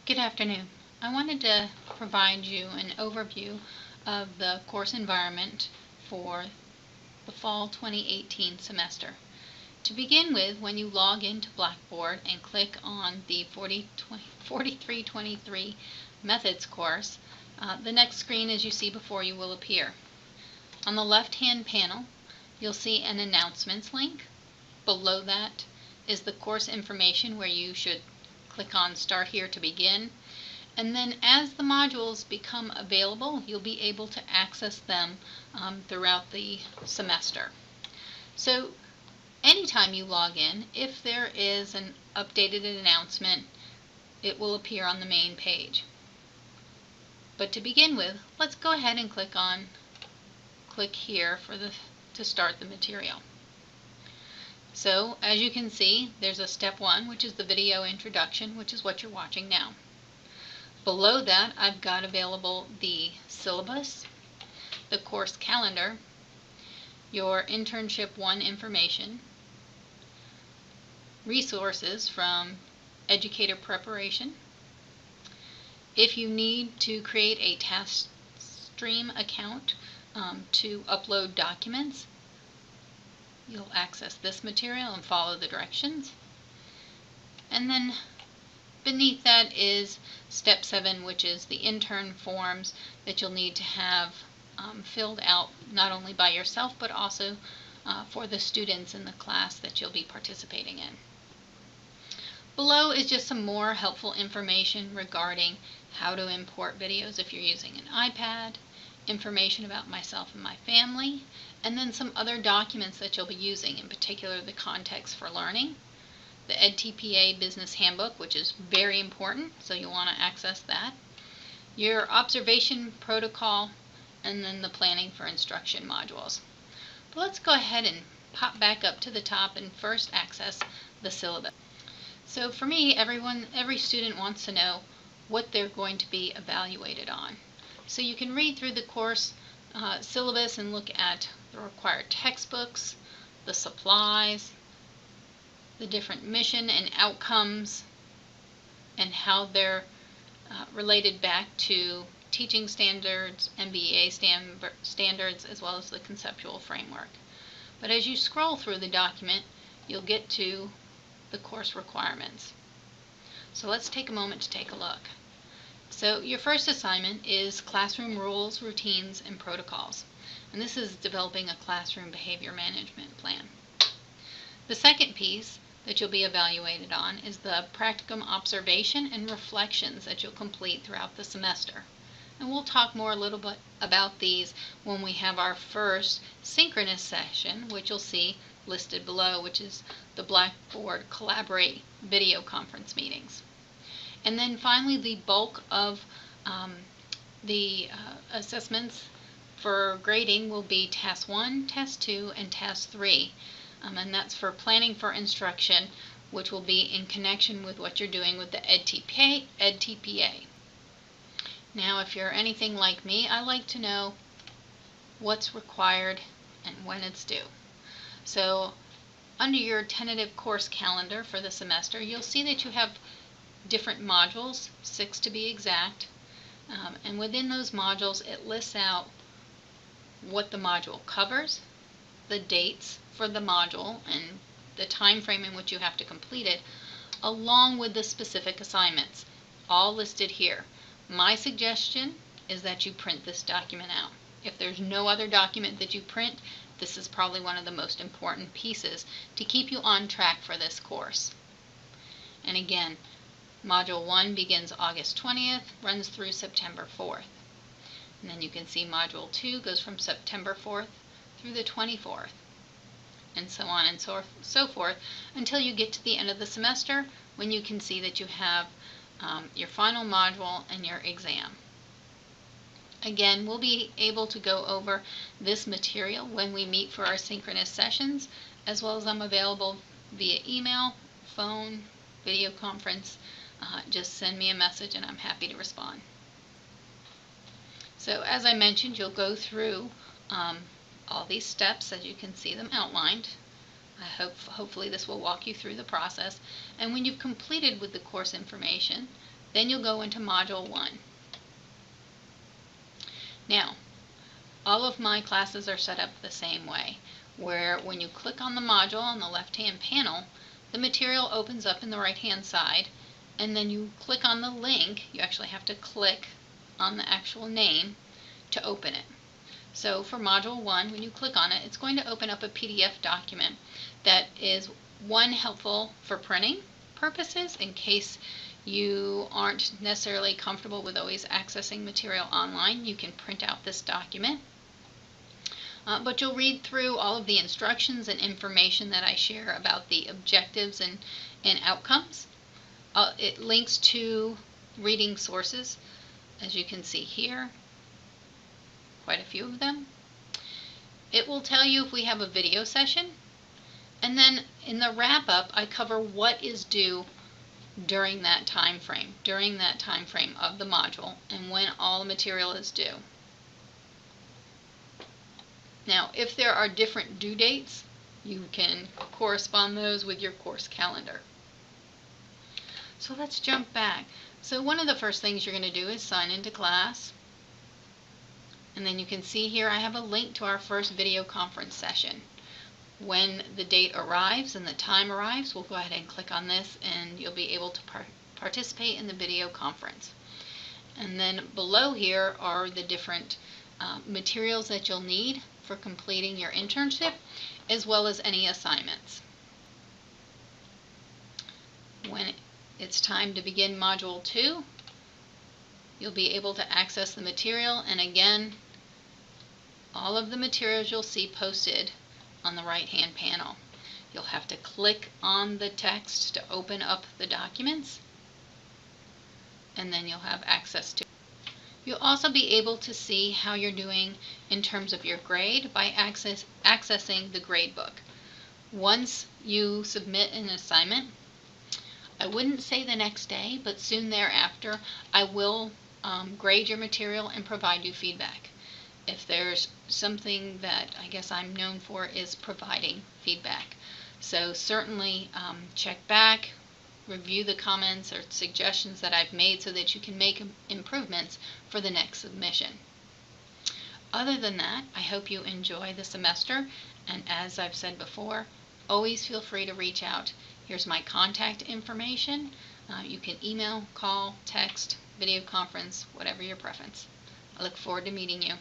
Good afternoon. I wanted to provide you an overview of the course environment for the fall 2018 semester. To begin with, when you log into Blackboard and click on the 4323 Methods course, the next screen as you see before you will appear. On the left-hand panel, you'll see an announcements link. Below that is the course information where you should click on Start Here to begin. And then as the modules become available, you'll be able to access them throughout the semester. So anytime you log in, if there is an updated announcement, it will appear on the main page. But to begin with, let's go ahead and click here to start the material. So as you can see, there's a step 1, which is the video introduction, which is what you're watching now. Below that, I've got available the syllabus, the course calendar, your internship 1 information, resources from educator preparation. If you need to create a TaskStream account to upload documents, you'll access this material and follow the directions. And then beneath that is step 7, which is the intern forms that you'll need to have filled out not only by yourself but also for the students in the class that you'll be participating in. Below is just some more helpful information regarding how to import videos if you're using an iPad, information about myself and my family, and then some other documents that you'll be using, in particular the Context for Learning, the EdTPA Business Handbook, which is very important, so you'll want to access that, your observation protocol, and then the Planning for Instruction modules. But let's go ahead and pop back up to the top and first access the syllabus. So for me, every student wants to know what they're going to be evaluated on. So you can read through the course syllabus and look at the required textbooks, the supplies, the different mission and outcomes, and how they're related back to teaching standards, MBA standards, as well as the conceptual framework. But as you scroll through the document, you'll get to the course requirements. So let's take a moment to take a look. So your first assignment is classroom rules, routines, and protocols. And this is developing a classroom behavior management plan. The second piece that you'll be evaluated on is the practicum observation and reflections that you'll complete throughout the semester. And we'll talk more a little bit about these when we have our first synchronous session, which you'll see listed below, which is the Blackboard Collaborate video conference meetings. And then finally, the bulk of the assessments for grading will be Task 1, Task 2, and Task 3. And that's for planning for instruction, which will be in connection with what you're doing with the EdTPA. Now, if you're anything like me, I like to know what's required and when it's due. So under your tentative course calendar for the semester, you'll see that you have different modules, 6 to be exact, and within those modules it lists out what the module covers, the dates for the module, and the time frame in which you have to complete it, along with the specific assignments, all listed here. My suggestion is that you print this document out. If there's no other document that you print, this is probably one of the most important pieces to keep you on track for this course. And again, Module 1 begins August 20th, runs through September 4th. And then you can see Module 2 goes from September 4th through the 24th, and so on and so forth, until you get to the end of the semester when you can see that you have your final module and your exam. Again, we'll be able to go over this material when we meet for our synchronous sessions, as well as I'm available via email, phone, video conference. Just send me a message and I'm happy to respond. So as I mentioned, you'll go through all these steps as you can see them outlined. Hopefully this will walk you through the process. And when you've completed with the course information, Then you'll go into Module 1. Now, all of my classes are set up the same way, where when you click on the module on the left-hand panel, the material opens up in the right-hand side, and then you click on the link. You actually have to click on the actual name to open it. So for Module 1, when you click on it, it's going to open up a PDF document that is, one, helpful for printing purposes in case you aren't necessarily comfortable with always accessing material online. You can print out this document. But you'll read through all of the instructions and information that I share about the objectives and outcomes. It links to reading sources, as you can see here, quite a few of them. It will tell you if we have a video session, and then in the wrap-up I cover what is due during that time frame of the module and when all the material is due. Now, if there are different due dates, you can correspond those with your course calendar. So let's jump back. So one of the first things you're going to do is sign into class. And then you can see here I have a link to our first video conference session. When the date arrives and the time arrives, we'll go ahead and click on this and you'll be able to participate in the video conference. And then below here are the different materials that you'll need for completing your internship, as well as any assignments. When it's time to begin Module 2, you'll be able to access the material, and again, all of the materials you'll see posted on the right-hand panel. You'll have to click on the text to open up the documents, and then you'll have access to it. You'll also be able to see how you're doing in terms of your grade by accessing the gradebook. Once you submit an assignment, I wouldn't say the next day, but soon thereafter, I will grade your material and provide you feedback. If there's something that I guess I'm known for is providing feedback. So certainly check back, review the comments or suggestions that I've made so that you can make improvements for the next submission. Other than that, I hope you enjoy the semester, and as I've said before, always feel free to reach out. Here's my contact information. You can email, call, text, video conference, whatever your preference. I look forward to meeting you.